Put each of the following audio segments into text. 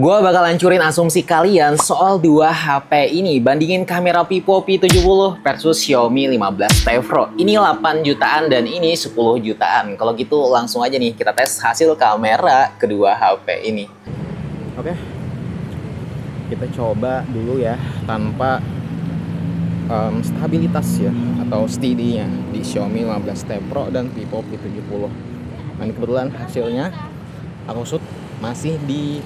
Gua bakal hancurin asumsi kalian soal dua HP ini. Bandingin kamera Vivo P70 versus Xiaomi 15T Pro. Ini 8 jutaan dan ini 10 jutaan. Kalau gitu langsung aja nih kita tes hasil kamera kedua HP ini. Oke, kita coba dulu ya tanpa stabilitas ya atau steady-nya di Xiaomi 15T Pro dan Vivo P70. Dan kebetulan hasilnya aku shoot masih di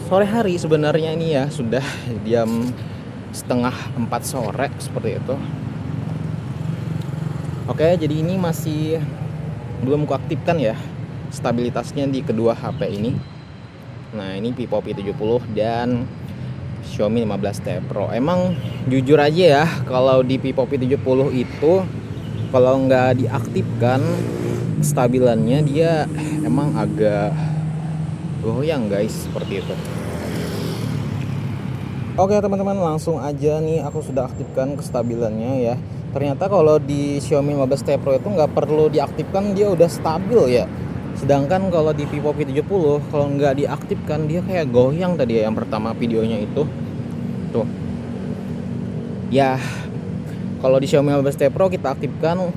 sore hari sebenarnya ini ya, sudah jam setengah 4 sore seperti itu. Oke, jadi ini masih belum kuaktifkan ya stabilitasnya di kedua HP ini. Nah, ini Vivo P70 dan Xiaomi 15T Pro. Emang jujur aja ya, kalau di Vivo P70 itu kalau nggak diaktifkan stabilannya dia emang agak goyang guys, seperti itu. Oke teman-teman, langsung aja nih aku sudah aktifkan kestabilannya ya. Ternyata kalau di Xiaomi 15T Pro itu nggak perlu diaktifkan, dia udah stabil ya. Sedangkan kalau di Vivo P70 kalau nggak diaktifkan dia kayak goyang tadi ya, yang pertama videonya itu. Tuh. Ya, kalau di Xiaomi 15T Pro kita aktifkan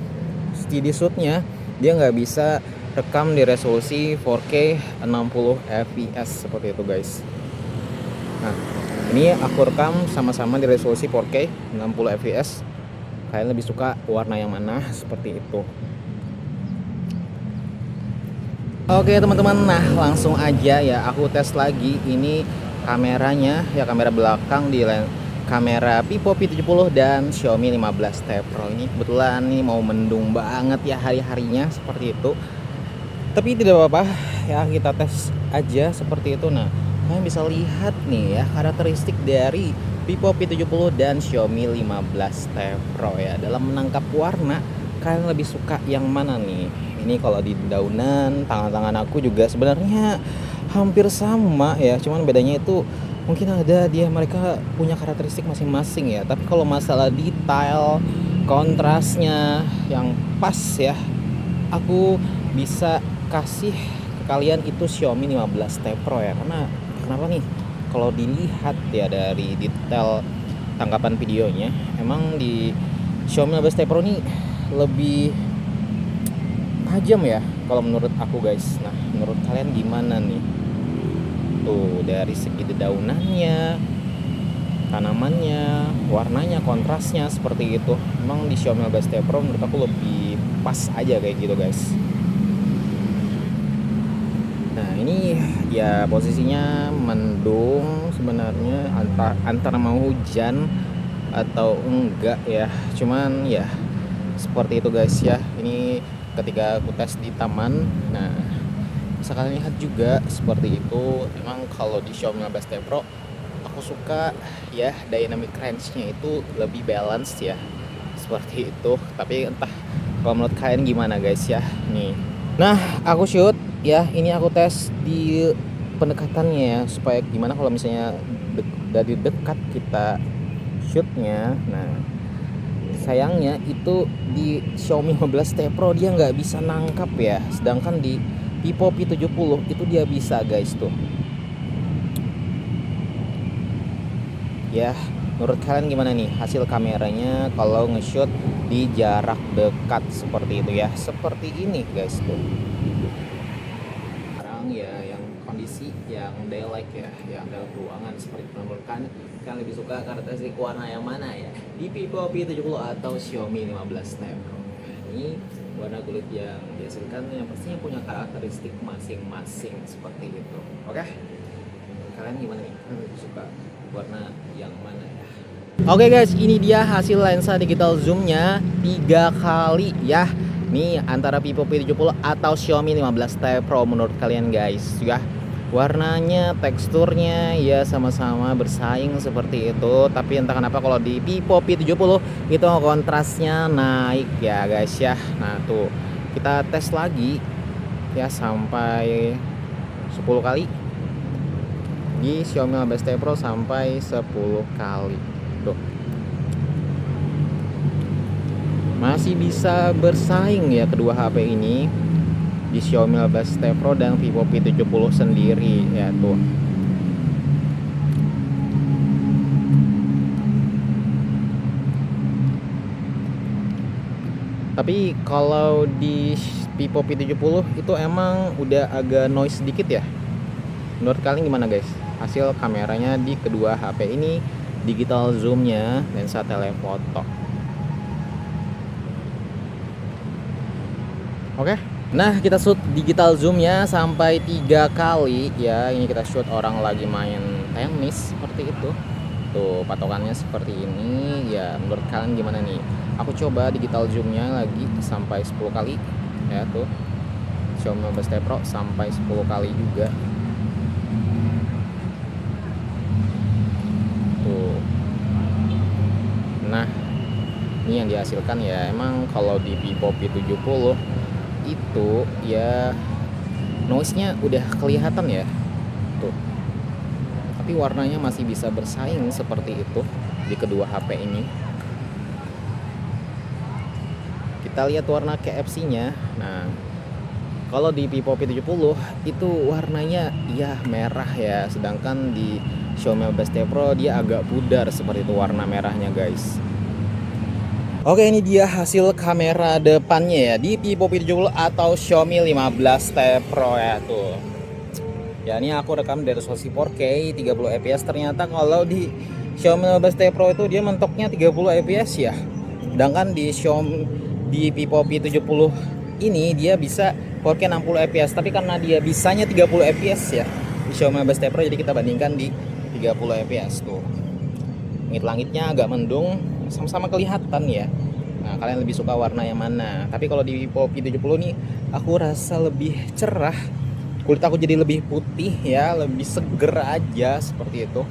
steady shoot-nya, dia nggak bisa rekam di resolusi 4K 60 fps seperti itu guys. Nah, ini aku rekam sama-sama di resolusi 4K 60 fps. Kalian lebih suka warna yang mana? Seperti itu. Oke teman-teman, nah langsung aja ya aku tes lagi ini kameranya ya, kamera belakang di kamera Vivo P70 dan Xiaomi 15T Pro. Ini kebetulan nih mau mendung banget ya hari-harinya seperti itu. Tapi tidak apa-apa ya, kita tes aja seperti itu. Nah, kalian bisa lihat nih ya karakteristik dari Vivo P70 dan Xiaomi 15T Pro ya. Dalam menangkap warna, kalian lebih suka yang mana nih? Ini kalau di daunan, tangan-tangan aku juga sebenarnya hampir sama ya. Cuman bedanya itu mungkin ada mereka punya karakteristik masing-masing ya. Tapi kalau masalah detail, kontrasnya yang pas ya, aku bisa kasih ke kalian itu Xiaomi 15T Pro ya. Karena kenapa nih? Kalau dilihat ya dari detail tangkapan videonya, emang di Xiaomi 15T Pro nih lebih tajam ya kalau menurut aku guys. Nah, menurut kalian gimana nih? Tuh, dari segi daunannya, tanamannya, warnanya, kontrasnya seperti itu. Emang di Xiaomi 15T Pro menurut aku lebih pas aja kayak gitu guys. Nah, ini ya posisinya mendung sebenarnya, antara mau hujan atau enggak ya. Cuman ya seperti itu guys ya. Ini ketika aku tes di taman. Nah, bisa kalian lihat juga seperti itu. Emang kalau di Xiaomi 15T Pro aku suka ya dynamic range-nya itu lebih balance ya. Seperti itu. Tapi entah kalau menurut kalian gimana guys ya. Nih. Nah, aku shoot ya, ini aku tes di pendekatannya ya, supaya gimana kalau misalnya dari dekat kita shootnya. Nah, sayangnya itu di Xiaomi 15T Pro dia nggak bisa nangkap ya, sedangkan di Vivo P70 itu dia bisa guys tuh ya. Menurut kalian gimana nih hasil kameranya kalau nge-shoot di jarak dekat seperti itu ya, seperti ini guys tuh. Sekarang ya yang kondisi yang daylight ya, yang dalam ruangan seperti itu. Menurut kalian lebih suka karakteristik warna yang mana ya, di Vivo P70 atau Xiaomi 15T Pro? Ini warna kulit yang dihasilkan yang pastinya punya karakteristik masing-masing seperti itu. Oke, kalian gimana nih? Lebih suka warna yang mana ya? Oke guys, ini dia hasil lensa digital zoomnya 3 kali ya. Nih antara Vivo P70 atau Xiaomi 15T Pro menurut kalian guys ya. Warnanya, teksturnya ya sama-sama bersaing seperti itu. Tapi entah kenapa kalau di Vivo P70 itu kontrasnya naik ya guys ya. Nah tuh, kita tes lagi ya sampai 10 kali. Di Xiaomi 15T Pro sampai 10 kali. Tuh. Masih bisa bersaing ya kedua HP ini di Xiaomi 15T Pro dan Vivo P70 sendiri ya tuh. Tapi kalau di Vivo P70 itu emang udah agak noise sedikit ya. Menurut kalian gimana guys? Hasil kameranya di kedua HP ini, digital zoomnya, lensa telefoto. Oke. Nah, kita shoot digital zoomnya sampai 3 kali ya. Ini kita shoot orang lagi main tenis seperti itu. Tuh, patokannya seperti ini. Ya, menurut kalian gimana nih? Aku coba digital zoomnya lagi sampai 10 kali. Ya, tuh. Xiaomi 15T Pro sampai 10 kali juga. Tuh. Nah, ini yang dihasilkan ya. Emang kalau di Vivo P70 itu ya noise-nya udah kelihatan ya. Tuh. Tapi warnanya masih bisa bersaing seperti itu di kedua HP ini. Kita lihat warna KFC-nya. Nah, kalau di Vivo P70 itu warnanya ya merah ya, sedangkan di Xiaomi 15T Pro dia agak pudar seperti itu warna merahnya guys. Oke, ini dia hasil kamera depannya ya di Vivo P70 atau Xiaomi 15T Pro ya tuh. Ya, ini aku rekam dari resolusi 4K 30 fps. Ternyata kalau di Xiaomi 15T Pro itu dia mentoknya 30 fps ya. Sedangkan di Vivo P70 ini dia bisa 4K 60 fps, tapi karena dia bisanya 30 fps ya di Xiaomi 15T Pro, jadi kita bandingkan di 30 fps tuh. Langit-langitnya agak mendung, sama-sama kelihatan ya. Nah, kalian lebih suka warna yang mana? Tapi kalau di Vivo P70 nih aku rasa lebih cerah. Kulit aku jadi lebih putih ya, lebih seger aja seperti itu.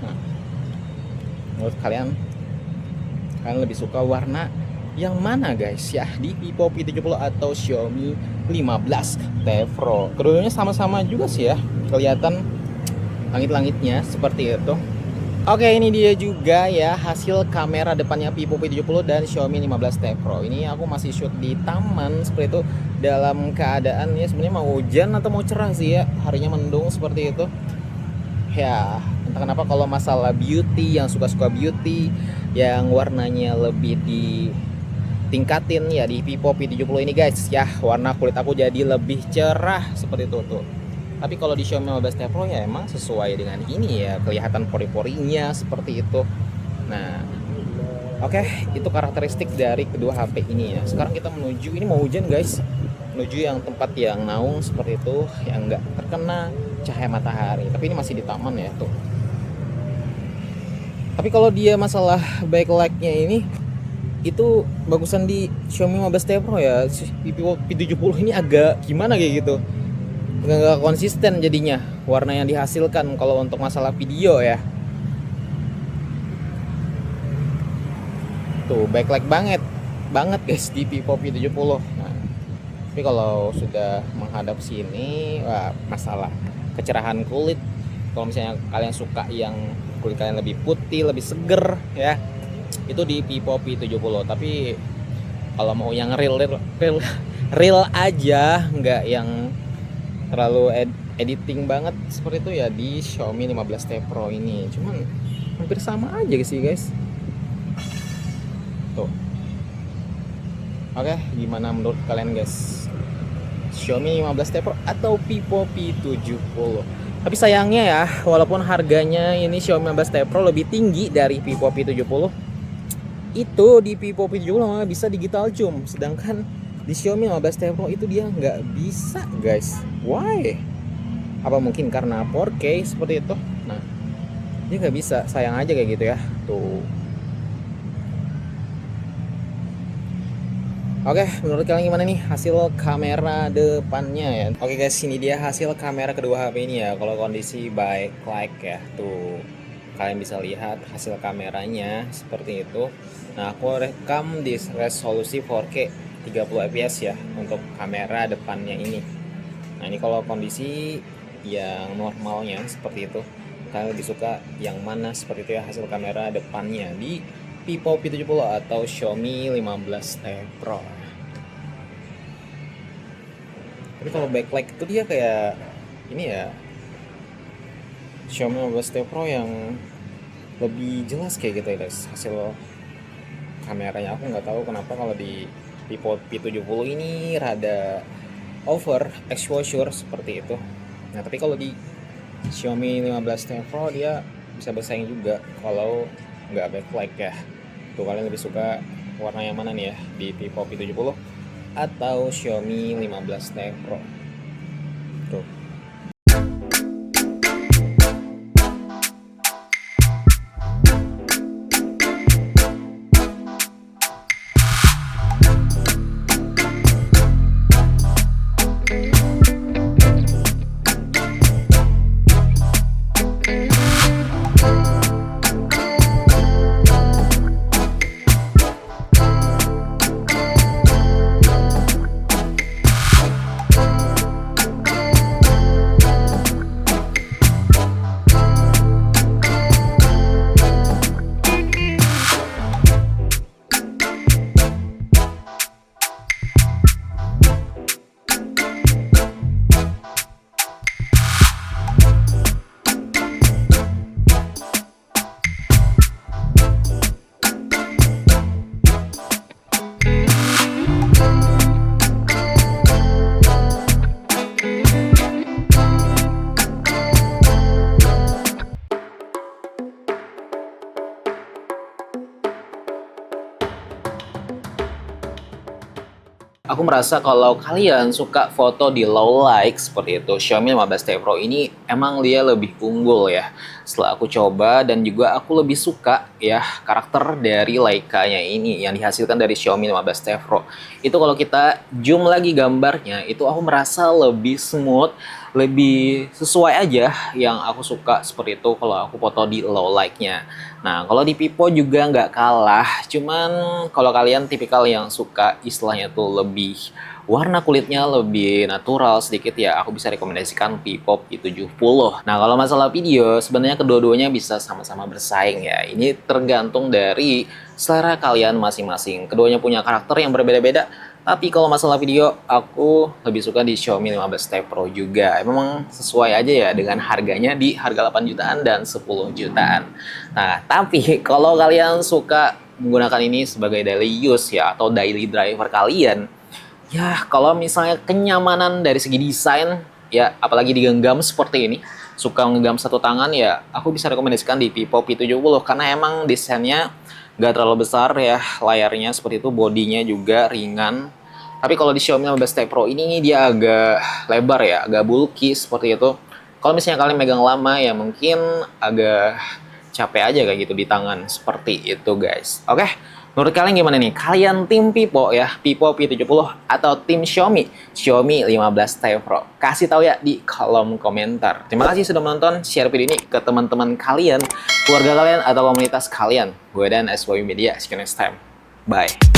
Nah, menurut kalian lebih suka warna yang mana guys ya di Vivo P70 atau Xiaomi 15T Pro? Keduanya sama-sama juga sih ya, kelihatan langit-langitnya seperti itu. Oke, ini dia juga ya hasil kamera depannya Vivo P70 dan Xiaomi 15T Pro. Ini aku masih shoot di taman seperti itu, dalam keadaan ya sebenarnya mau hujan atau mau cerah sih ya, harinya mendung seperti itu. Ya, entah kenapa kalau masalah beauty, yang suka-suka beauty, yang warnanya lebih ditingkatin ya di Vivo P70 ini guys ya, warna kulit aku jadi lebih cerah seperti itu tuh. Tapi kalau di Xiaomi 15T Pro ya emang sesuai dengan ini ya, kelihatan pori-porinya seperti itu. Nah, oke, itu karakteristik dari kedua HP ini ya. Sekarang kita menuju, ini mau hujan guys, menuju yang tempat yang naung seperti itu, yang enggak terkena cahaya matahari. Tapi ini masih di taman ya tuh. Tapi kalau dia masalah backlight-nya ini, itu bagusan di Xiaomi 15T Pro ya. Vivo P70 ini agak gimana kayak gitu, nggak konsisten jadinya warna yang dihasilkan kalau untuk masalah video ya. Tuh backlight banget guys di Vivo P70. Nah, tapi kalau sudah menghadap sini, wah, masalah kecerahan kulit, kalau misalnya kalian suka yang kulit kalian lebih putih, lebih seger ya, itu di Vivo P70. Tapi kalau mau yang real aja, nggak yang terlalu editing banget seperti itu ya, di Xiaomi 15T Pro ini. Cuman hampir sama aja sih guys tuh. Oke, gimana menurut kalian guys, Xiaomi 15T Pro atau Vivo P70? Tapi sayangnya ya, walaupun harganya ini Xiaomi 15T Pro lebih tinggi dari Vivo P70, itu di Vivo P70 malah bisa digital zoom, sedangkan di Xiaomi 15T Pro itu dia nggak bisa guys. Why? Apa mungkin karena 4K seperti itu? Nah, dia nggak bisa, sayang aja kayak gitu ya tuh. Oke, menurut kalian gimana nih hasil kamera depannya ya? Oke guys, ini dia hasil kamera kedua HP ini ya. Kalau kondisi backlight ya tuh, kalian bisa lihat hasil kameranya seperti itu. Nah, aku rekam di resolusi 4K 30 fps ya untuk kamera depannya ini. Nah, ini kalau kondisi yang normalnya seperti itu. Kalian lebih suka yang mana seperti itu ya hasil kamera depannya di Vivo P70 atau Xiaomi 15T Pro. Tapi kalau backlight itu dia kayak ini ya, Xiaomi 15T Pro yang lebih jelas kayak gitu ya guys hasil kameranya. Aku nggak tahu kenapa kalau di Vivo P70 ini rada over exposure seperti itu. Nah, tapi kalau di Xiaomi 15T Pro dia bisa bersaing juga kalau nggak backlight ya. Tuh, kalian lebih suka warna yang mana nih ya, di Vivo P70 atau Xiaomi 15T Pro? Tuh. Aku merasa kalau kalian suka foto di low light seperti itu, Xiaomi 15T Pro ini emang dia lebih unggul ya. Setelah aku coba dan juga aku lebih suka ya karakter dari Leica-nya ini yang dihasilkan dari Xiaomi 15T Pro. Itu kalau kita zoom lagi gambarnya, itu aku merasa lebih smooth, lebih sesuai aja yang aku suka seperti itu kalau aku foto di low light-nya. Nah, kalau di Vivo juga nggak kalah, cuman kalau kalian tipikal yang suka istilahnya tuh lebih warna kulitnya lebih natural sedikit ya, aku bisa rekomendasikan Vivo P70. Nah, kalau masalah video, sebenarnya kedua-duanya bisa sama-sama bersaing ya. Ini tergantung dari selera kalian masing-masing. Keduanya punya karakter yang berbeda-beda, tapi kalau masalah video, aku lebih suka di Xiaomi 15T Pro juga. Memang sesuai aja ya dengan harganya di harga 8 jutaan dan 10 jutaan. Nah, tapi kalau kalian suka menggunakan ini sebagai daily use ya, atau daily driver kalian, ya kalau misalnya kenyamanan dari segi desain, ya apalagi digenggam seperti ini, suka menggenggam satu tangan ya, aku bisa rekomendasikan di Vivo P70 karena emang desainnya nggak terlalu besar ya, layarnya seperti itu, bodinya juga ringan. Tapi kalau di Xiaomi 15T Pro ini dia agak lebar ya, agak bulky seperti itu. Kalau misalnya kalian megang lama ya mungkin agak capek aja kayak gitu di tangan, seperti itu guys. Oke, menurut kalian gimana nih? Kalian tim Vivo ya, Vivo P70 atau tim Xiaomi, Xiaomi 15T Pro? Kasih tahu ya di kolom komentar. Terima kasih sudah menonton, share video ini ke teman-teman kalian, keluarga kalian, atau komunitas kalian. Gue dan SYB Media, see you next time. Bye.